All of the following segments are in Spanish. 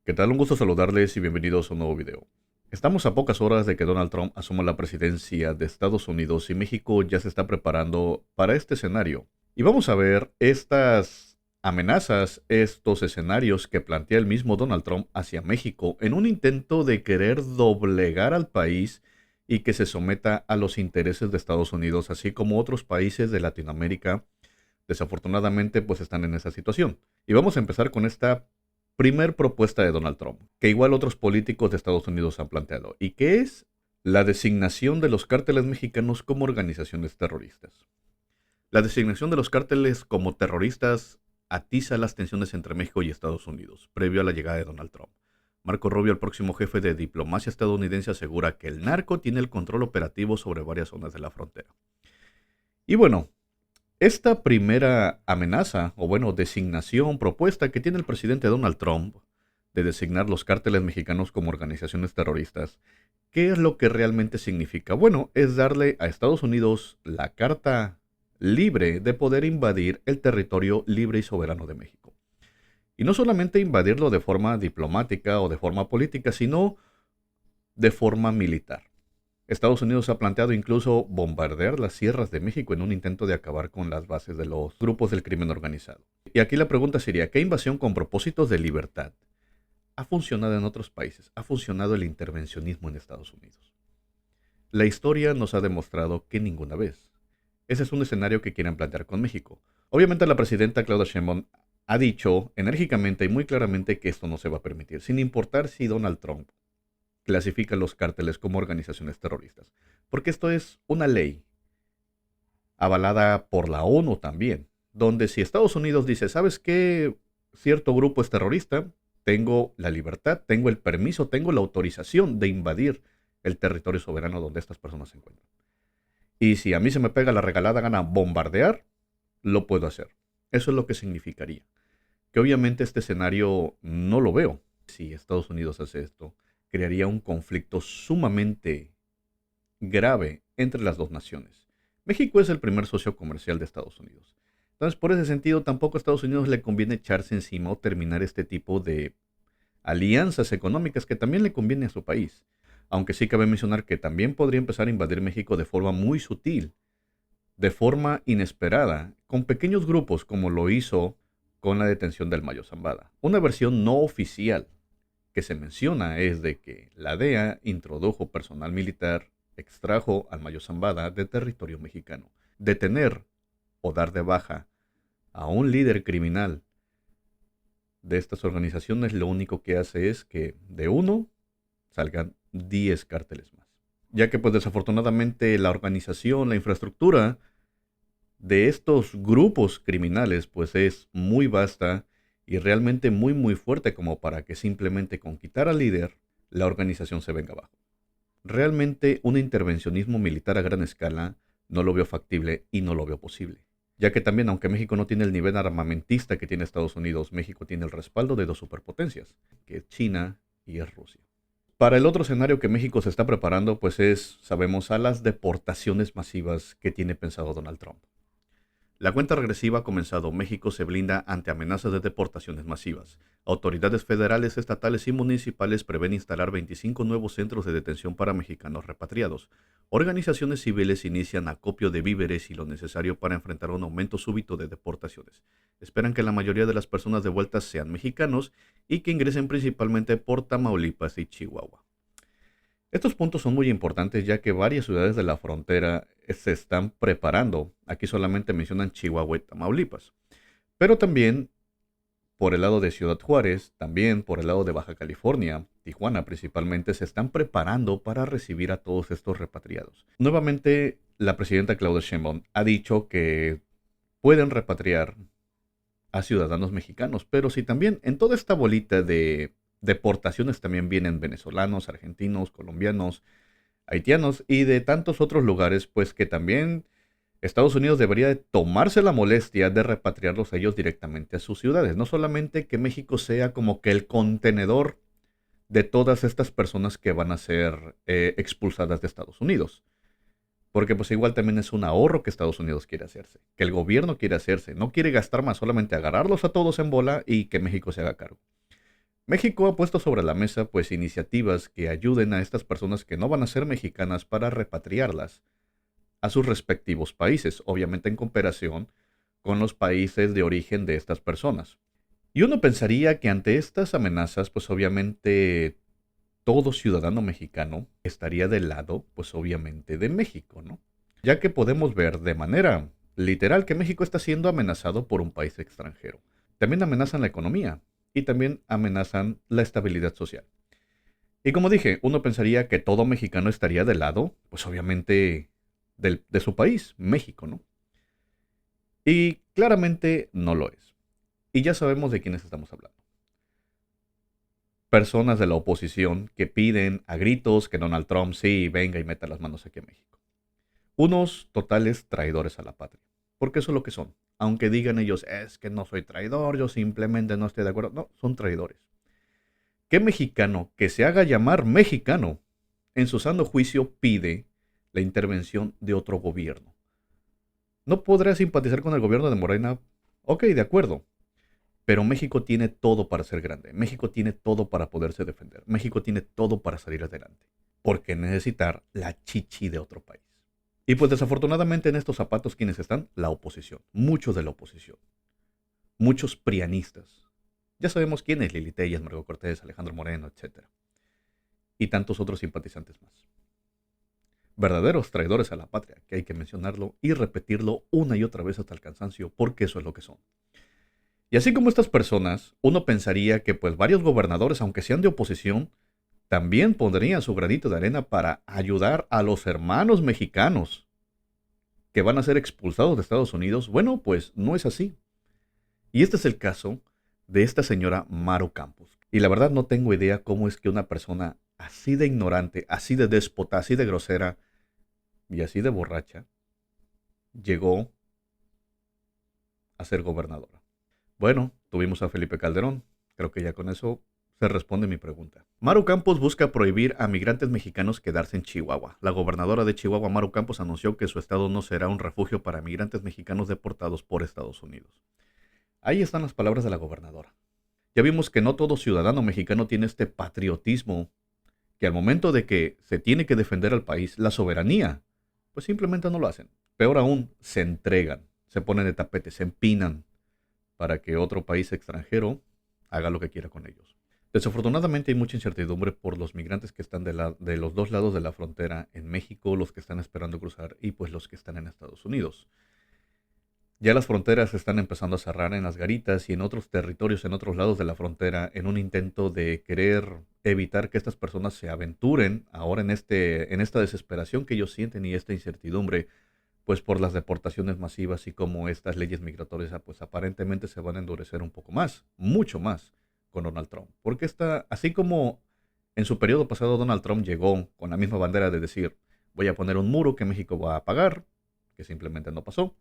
¿Qué tal? Un gusto saludarles y bienvenidos a un nuevo video. Estamos a pocas horas de que Donald Trump asuma la presidencia de Estados Unidos y México ya se está preparando para este escenario. Y vamos a ver estas amenazas, estos escenarios que plantea el mismo Donald Trump hacia México en un intento de querer doblegar al país y que se someta a los intereses de Estados Unidos, así como otros países de Latinoamérica. Desafortunadamente, pues están en esa situación. Y vamos a empezar con esta primer propuesta de Donald Trump, que igual otros políticos de Estados Unidos han planteado, y que es la designación de los cárteles mexicanos como organizaciones terroristas. La designación de los cárteles como terroristas atiza las tensiones entre México y Estados Unidos, previo a la llegada de Donald Trump. Marco Rubio, el próximo jefe de diplomacia estadounidense, asegura que el narco tiene el control operativo sobre varias zonas de la frontera. Y bueno, esta primera amenaza, o bueno, designación, propuesta que tiene el presidente Donald Trump de designar los cárteles mexicanos como organizaciones terroristas, ¿qué es lo que realmente significa? Bueno, es darle a Estados Unidos la carta libre de poder invadir el territorio libre y soberano de México. Y no solamente invadirlo de forma diplomática o de forma política, sino de forma militar. Estados Unidos ha planteado incluso bombardear las sierras de México en un intento de acabar con las bases de los grupos del crimen organizado. Y aquí la pregunta sería, ¿qué invasión con propósitos de libertad ha funcionado en otros países? ¿Ha funcionado el intervencionismo en Estados Unidos? La historia nos ha demostrado que ninguna vez. Ese es un escenario que quieren plantear con México. Obviamente la presidenta Claudia Sheinbaum ha dicho enérgicamente y muy claramente que esto no se va a permitir, sin importar si Donald Trump clasifica los cárteles como organizaciones terroristas. Porque esto es una ley avalada por la ONU también, donde si Estados Unidos dice, ¿sabes qué? Cierto grupo es terrorista, tengo la libertad, tengo el permiso, tengo la autorización de invadir el territorio soberano donde estas personas se encuentran. Y si a mí se me pega la regalada gana bombardear, lo puedo hacer. Eso es lo que significaría. Que obviamente este escenario no lo veo. Si Estados Unidos hace esto, crearía un conflicto sumamente grave entre las dos naciones. México es el primer socio comercial de Estados Unidos. Entonces, por ese sentido, tampoco a Estados Unidos le conviene echarse encima o terminar este tipo de alianzas económicas que también le conviene a su país. Aunque sí cabe mencionar que también podría empezar a invadir México de forma muy sutil, de forma inesperada, con pequeños grupos como lo hizo con la detención del Mayo Zambada. Una versión no oficial que se menciona es de que la DEA introdujo personal militar, extrajo al Mayo Zambada de territorio mexicano. Detener o dar de baja a un líder criminal de estas organizaciones lo único que hace es que de uno salgan 10 cárteles más. Ya que pues desafortunadamente la organización, la infraestructura de estos grupos criminales pues es muy vasta y realmente muy fuerte como para que simplemente con quitar al líder la organización se venga abajo. Realmente un intervencionismo militar a gran escala no lo veo factible y no lo veo posible. Ya que también, aunque México no tiene el nivel armamentista que tiene Estados Unidos, México tiene el respaldo de dos superpotencias, que es China y es Rusia. Para el otro escenario que México se está preparando, pues es, sabemos, a las deportaciones masivas que tiene pensado Donald Trump. La cuenta regresiva ha comenzado. México se blinda ante amenazas de deportaciones masivas. Autoridades federales, estatales y municipales prevén instalar 25 nuevos centros de detención para mexicanos repatriados. Organizaciones civiles inician acopio de víveres y lo necesario para enfrentar un aumento súbito de deportaciones. Esperan que la mayoría de las personas devueltas sean mexicanos y que ingresen principalmente por Tamaulipas y Chihuahua. Estos puntos son muy importantes ya que varias ciudades de la frontera se están preparando. Aquí solamente mencionan Chihuahua y Tamaulipas. Pero también por el lado de Ciudad Juárez, también por el lado de Baja California, Tijuana principalmente, se están preparando para recibir a todos estos repatriados. Nuevamente, la presidenta Claudia Sheinbaum ha dicho que pueden repatriar a ciudadanos mexicanos, pero si también en toda esta bolita de deportaciones también vienen venezolanos, argentinos, colombianos, haitianos y de tantos otros lugares, pues que también Estados Unidos debería de tomarse la molestia de repatriarlos a ellos directamente a sus ciudades. No solamente que México sea como que el contenedor de todas estas personas que van a ser expulsadas de Estados Unidos. Porque pues igual también es un ahorro que Estados Unidos quiere hacerse, que el gobierno quiere hacerse. No quiere gastar más, solamente agarrarlos a todos en bola y que México se haga cargo. México ha puesto sobre la mesa pues iniciativas que ayuden a estas personas que no van a ser mexicanas para repatriarlas a sus respectivos países, obviamente en cooperación con los países de origen de estas personas. Y uno pensaría que ante estas amenazas, pues obviamente todo ciudadano mexicano estaría del lado, pues obviamente de México, ¿no? Ya que podemos ver de manera literal que México está siendo amenazado por un país extranjero. También amenazan la economía y también amenazan la estabilidad social. Y como dije, uno pensaría que todo mexicano estaría del lado, pues obviamente de su país, México, ¿no? Y claramente no lo es. Y ya sabemos de quiénes estamos hablando. Personas de la oposición que piden a gritos que Donald Trump sí venga y meta las manos aquí en México. Unos totales traidores a la patria. Porque eso es lo que son. Aunque digan ellos, es que no soy traidor, yo simplemente no estoy de acuerdo. No, son traidores. ¿Qué mexicano que se haga llamar mexicano en su sano juicio pide la intervención de otro gobierno? ¿No podrá simpatizar con el gobierno de Morena? Ok, de acuerdo. Pero México tiene todo para ser grande. México tiene todo para poderse defender. México tiene todo para salir adelante. ¿Por qué necesitar la chichi de otro país? Y pues desafortunadamente en estos zapatos, ¿quiénes están? La oposición. Muchos de la oposición. Muchos prianistas. Ya sabemos quiénes: Lili Telles, Margot Cortés, Alejandro Moreno, etcétera. Y tantos otros simpatizantes más. Verdaderos traidores a la patria, que hay que mencionarlo y repetirlo una y otra vez hasta el cansancio, porque eso es lo que son. Y así como estas personas, uno pensaría que pues varios gobernadores, aunque sean de oposición, también pondrían su granito de arena para ayudar a los hermanos mexicanos que van a ser expulsados de Estados Unidos. Bueno, pues no es así. Y este es el caso de esta señora Maru Campos. Y la verdad no tengo idea cómo es que una persona así de ignorante, así de déspota, así de grosera y así de borracha llegó a ser gobernadora. Bueno, tuvimos a Felipe Calderón. Creo que ya con eso se responde mi pregunta. Maru Campos busca prohibir a migrantes mexicanos quedarse en Chihuahua. La gobernadora de Chihuahua, Maru Campos, anunció que su estado no será un refugio para migrantes mexicanos deportados por Estados Unidos. Ahí están las palabras de la gobernadora. Ya vimos que no todo ciudadano mexicano tiene este patriotismo, que al momento de que se tiene que defender al país, la soberanía, pues simplemente no lo hacen. Peor aún, se entregan, se ponen de tapete, se empinan para que otro país extranjero haga lo que quiera con ellos. Desafortunadamente hay mucha incertidumbre por los migrantes que están de los dos lados de la frontera en México, los que están esperando cruzar y pues los que están en Estados Unidos. Ya las fronteras se están empezando a cerrar en las garitas y en otros territorios, en otros lados de la frontera, en un intento de querer evitar que estas personas se aventuren ahora en esta desesperación que ellos sienten y esta incertidumbre, pues por las deportaciones masivas y como estas leyes migratorias, pues aparentemente se van a endurecer un poco más, mucho más con Donald Trump. Porque así como en su periodo pasado Donald Trump llegó con la misma bandera de decir, voy a poner un muro que México va a pagar, que simplemente no pasó.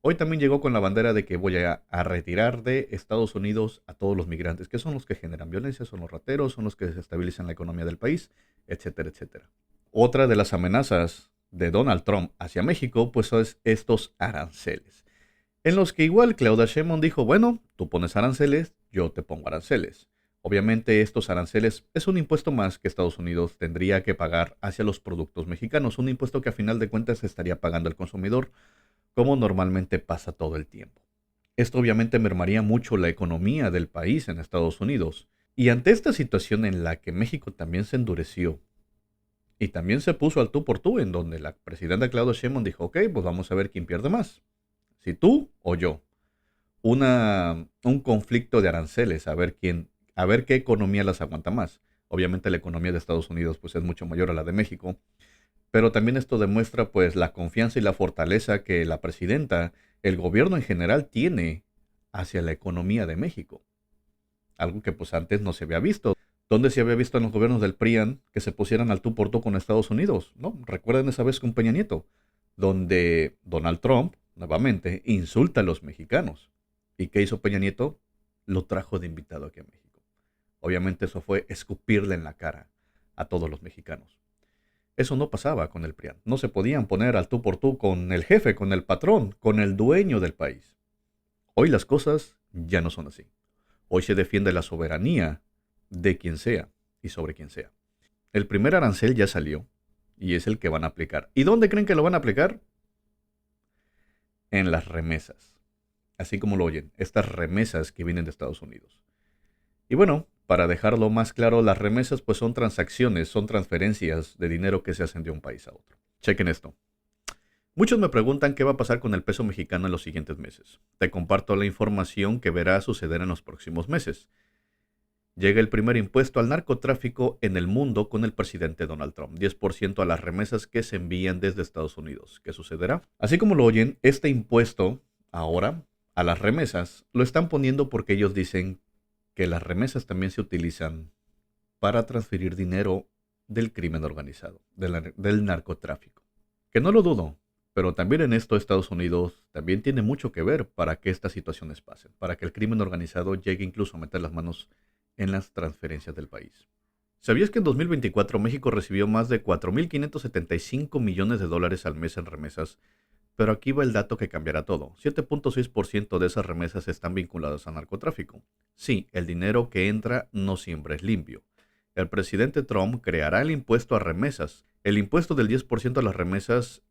Hoy también llegó con la bandera de que voy a retirar de Estados Unidos a todos los migrantes, que son los que generan violencia, son los rateros, son los que desestabilizan la economía del país, etcétera, etcétera. Otra de las amenazas de Donald Trump hacia México, pues es estos aranceles, en los que igual Claudia Sheinbaum dijo, bueno, tú pones aranceles, yo te pongo aranceles. Obviamente estos aranceles es un impuesto más que Estados Unidos tendría que pagar hacia los productos mexicanos, un impuesto que a final de cuentas estaría pagando el consumidor, como normalmente pasa todo el tiempo. Esto obviamente mermaría mucho la economía del país en Estados Unidos. Y ante esta situación en la que México también se endureció y también se puso al tú por tú, en donde la presidenta Claudia Sheinbaum dijo, ok, pues vamos a ver quién pierde más, si tú o yo. Un conflicto de aranceles, a ver qué economía las aguanta más. Obviamente la economía de Estados Unidos pues es mucho mayor a la de México, pero también esto demuestra pues la confianza y la fortaleza que la presidenta, el gobierno en general tiene hacia la economía de México. Algo que pues antes no se había visto. ¿Dónde se había visto en los gobiernos del PRIAN que se pusieran al tú por tú con Estados Unidos? ¿No? Recuerden esa vez con Peña Nieto, donde Donald Trump, nuevamente, insulta a los mexicanos. ¿Y qué hizo Peña Nieto? Lo trajo de invitado aquí a México. Obviamente eso fue escupirle en la cara a todos los mexicanos. Eso no pasaba con el PRIAN. No se podían poner al tú por tú con el jefe, con el patrón, con el dueño del país. Hoy las cosas ya no son así. Hoy se defiende la soberanía de quien sea y sobre quien sea. El primer arancel ya salió y es el que van a aplicar. ¿Y dónde creen que lo van a aplicar? En las remesas. Así como lo oyen, estas remesas que vienen de Estados Unidos. Y bueno, para dejarlo más claro, las remesas pues son transacciones, son transferencias de dinero que se hacen de un país a otro. Chequen esto. Muchos me preguntan qué va a pasar con el peso mexicano en los siguientes meses. Te comparto la información que verá suceder en los próximos meses. Llega el primer impuesto al narcotráfico en el mundo con el presidente Donald Trump, 10% a las remesas que se envían desde Estados Unidos. ¿Qué sucederá? Así como lo oyen, este impuesto ahora a las remesas lo están poniendo porque ellos dicen que las remesas también se utilizan para transferir dinero del crimen organizado, del narcotráfico. Que no lo dudo, pero también en esto Estados Unidos también tiene mucho que ver para que estas situaciones pasen, para que el crimen organizado llegue incluso a meter las manos en las transferencias del país. ¿Sabías que en 2024 México recibió más de 4.575 millones de dólares al mes en remesas? Pero aquí va el dato que cambiará todo. 7.6% de esas remesas están vinculadas al narcotráfico. Sí, el dinero que entra no siempre es limpio. El presidente Trump creará el impuesto a remesas. El impuesto del 10% a las remesas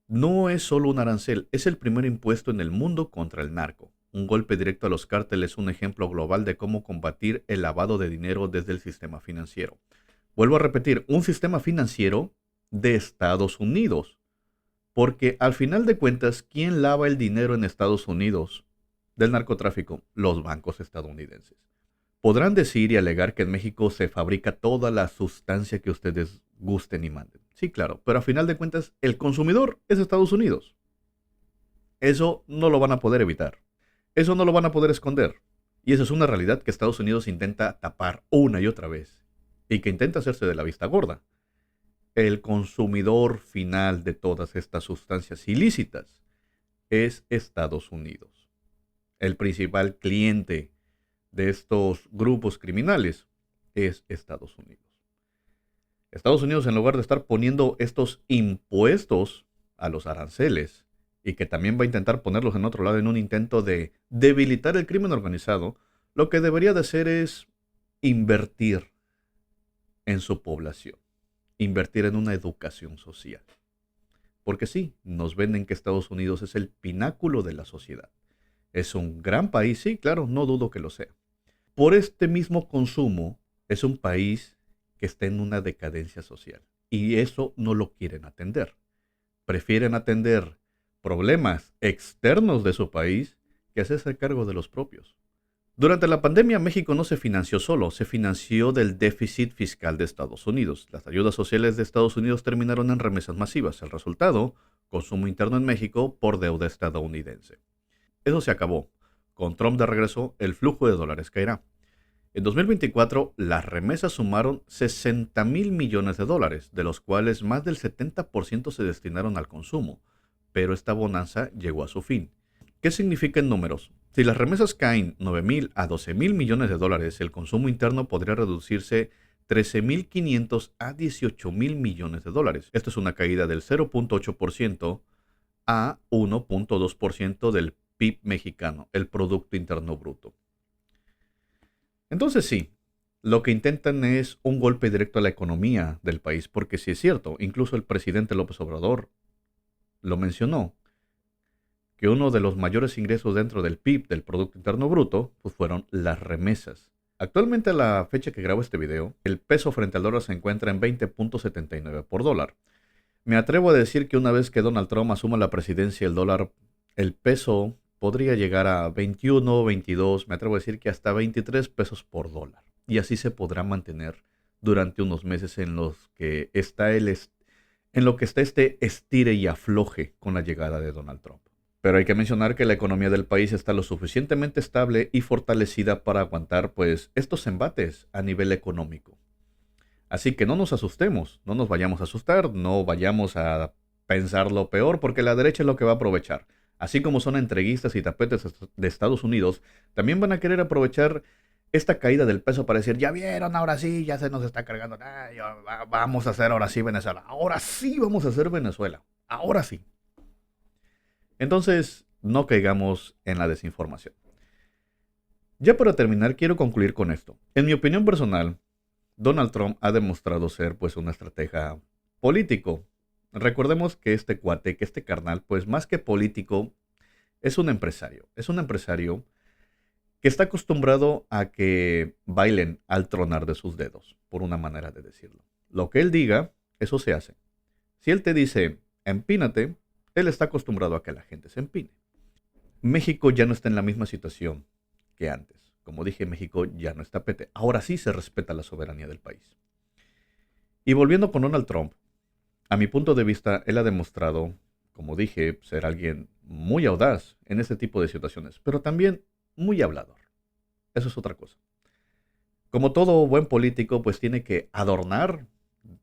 no es solo un arancel, es el primer impuesto en el mundo contra el narco. Un golpe directo a los cárteles es un ejemplo global de cómo combatir el lavado de dinero desde el sistema financiero. Vuelvo a repetir, un sistema financiero de Estados Unidos. Porque al final de cuentas, ¿quién lava el dinero en Estados Unidos del narcotráfico? Los bancos estadounidenses. Podrán decir y alegar que en México se fabrica toda la sustancia que ustedes gusten y manden. Sí, claro, pero al final de cuentas, el consumidor es Estados Unidos. Eso no lo van a poder evitar. Eso no lo van a poder esconder. Y eso es una realidad que Estados Unidos intenta tapar una y otra vez. Y que intenta hacerse de la vista gorda. El consumidor final de todas estas sustancias ilícitas es Estados Unidos. El principal cliente de estos grupos criminales es Estados Unidos. Estados Unidos, en lugar de estar poniendo estos impuestos a los aranceles, y que también va a intentar ponerlos en otro lado en un intento de debilitar el crimen organizado, lo que debería de hacer es invertir en su población, invertir en una educación social. Porque sí, nos venden que Estados Unidos es el pináculo de la sociedad. Es un gran país, sí, claro, no dudo que lo sea. Por este mismo consumo, es un país que está en una decadencia social. Y eso no lo quieren atender. Prefieren atender problemas externos de su país que hacerse cargo de los propios. Durante la pandemia, México no se financió solo, se financió del déficit fiscal de Estados Unidos. Las ayudas sociales de Estados Unidos terminaron en remesas masivas. El resultado, consumo interno en México por deuda estadounidense. Eso se acabó. Con Trump de regreso, el flujo de dólares caerá. En 2024, las remesas sumaron 60.000 millones de dólares, de los cuales más del 70% se destinaron al consumo. Pero esta bonanza llegó a su fin. ¿Qué significa en números? Si las remesas caen 9.000 a 12.000 millones de dólares, el consumo interno podría reducirse 13.500 a 18.000 millones de dólares. Esto es una caída del 0.8% a 1.2% del PIB mexicano, el Producto Interno Bruto. Entonces sí, lo que intentan es un golpe directo a la economía del país, porque sí es cierto, incluso el presidente López Obrador lo mencionó, que uno de los mayores ingresos dentro del PIB, del Producto Interno Bruto, pues fueron las remesas. Actualmente a la fecha que grabo este video, el peso frente al dólar se encuentra en 20.79 por dólar. Me atrevo a decir que una vez que Donald Trump asuma la presidencia, el peso podría llegar a 21, 22, me atrevo a decir que hasta 23 pesos por dólar. Y así se podrá mantener durante unos meses en los que está este estire y afloje con la llegada de Donald Trump. Pero hay que mencionar que la economía del país está lo suficientemente estable y fortalecida para aguantar pues estos embates a nivel económico. Así que no nos asustemos, no nos vayamos a asustar, no vayamos a pensar lo peor, porque la derecha es lo que va a aprovechar. Así como son entreguistas y tapetes de Estados Unidos, también van a querer aprovechar esta caída del peso para decir, ya vieron, ahora sí, ya se nos está cargando, vamos a hacer ahora sí Venezuela, ahora sí vamos a hacer Venezuela, ahora sí. Entonces, no caigamos en la desinformación. Ya para terminar, quiero concluir con esto. En mi opinión personal, Donald Trump ha demostrado ser pues un estratega político. Recordemos que este cuate, que este carnal, pues más que político, es un empresario. Es un empresario que está acostumbrado a que bailen al tronar de sus dedos, por una manera de decirlo. Lo que él diga, eso se hace. Si él te dice, empínate, él está acostumbrado a que la gente se empine. México ya no está en la misma situación que antes. Como dije, México ya no está pete. Ahora sí se respeta la soberanía del país. Y volviendo con Donald Trump, a mi punto de vista, él ha demostrado, como dije, ser alguien muy audaz en este tipo de situaciones, pero también muy hablador. Eso es otra cosa. Como todo buen político, pues tiene que adornar,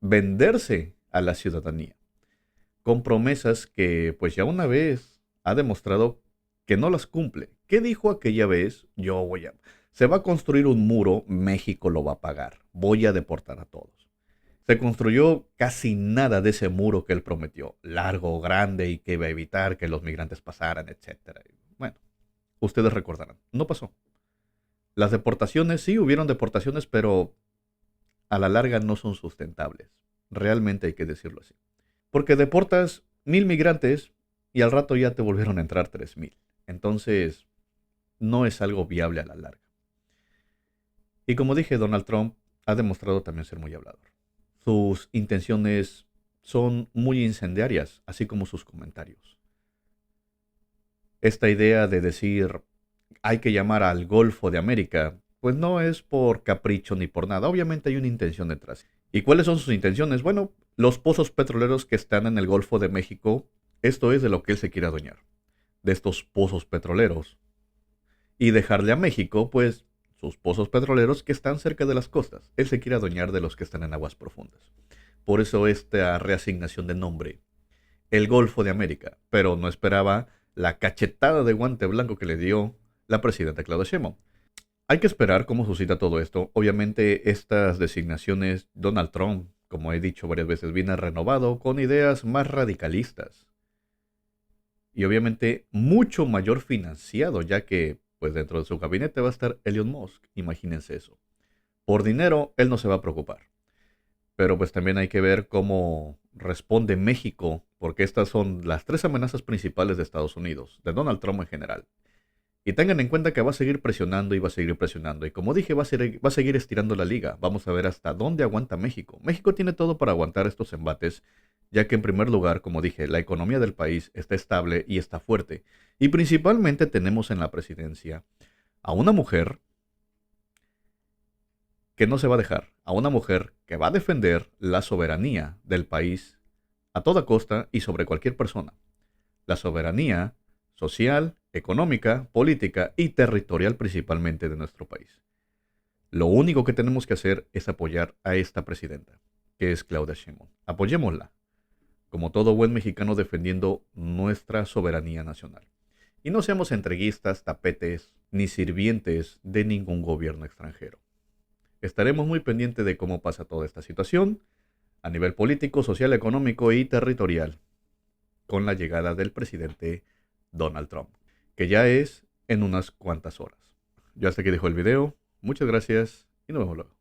venderse a la ciudadanía con promesas que pues ya una vez ha demostrado que no las cumple. ¿Qué dijo aquella vez? Se va a construir un muro, México lo va a pagar, voy a deportar a todos. Se construyó casi nada de ese muro que él prometió, largo, grande y que iba a evitar que los migrantes pasaran, etcétera. Bueno, ustedes recordarán, no pasó. Las deportaciones, sí hubieron deportaciones, pero a la larga no son sustentables. Realmente hay que decirlo así. Porque deportas 1,000 migrantes y al rato ya te volvieron a entrar 3,000. Entonces, no es algo viable a la larga. Y como dije, Donald Trump ha demostrado también ser muy hablador. Sus intenciones son muy incendiarias, así como sus comentarios. Esta idea de decir hay que llamar al Golfo de América, pues no es por capricho ni por nada. Obviamente hay una intención detrás. ¿Y cuáles son sus intenciones? Bueno, los pozos petroleros que están en el Golfo de México, esto es de lo que él se quiere adueñar, de estos pozos petroleros. Y dejarle a México, pues, sus pozos petroleros que están cerca de las costas. Él se quiere adueñar de los que están en aguas profundas. Por eso esta reasignación de nombre, el Golfo de América. Pero no esperaba la cachetada de guante blanco que le dio la presidenta Claudia Sheinbaum. Hay que esperar cómo suscita todo esto. Obviamente estas designaciones, Donald Trump, como he dicho varias veces, viene renovado con ideas más radicalistas. Y obviamente mucho mayor financiado, ya que pues dentro de su gabinete va a estar Elon Musk. Imagínense eso. Por dinero, él no se va a preocupar. Pero pues también hay que ver cómo responde México, porque estas son las tres amenazas principales de Estados Unidos, de Donald Trump en general. Y tengan en cuenta que va a seguir presionando y va a seguir presionando. Y como dije, va a seguir estirando la liga. Vamos a ver hasta dónde aguanta México. México tiene todo para aguantar estos embates, ya que en primer lugar, como dije, la economía del país está estable y está fuerte. Y principalmente tenemos en la presidencia a una mujer que no se va a dejar, a una mujer que va a defender la soberanía del país a toda costa y sobre cualquier persona. La soberanía social, económica, política y territorial principalmente de nuestro país. Lo único que tenemos que hacer es apoyar a esta presidenta, que es Claudia Sheinbaum. Apoyémosla, como todo buen mexicano defendiendo nuestra soberanía nacional. Y no seamos entreguistas, tapetes, ni sirvientes de ningún gobierno extranjero. Estaremos muy pendientes de cómo pasa toda esta situación a nivel político, social, económico y territorial con la llegada del presidente Donald Trump, que ya es en unas cuantas horas. Yo hasta aquí dejo el video. Muchas gracias y nos vemos luego.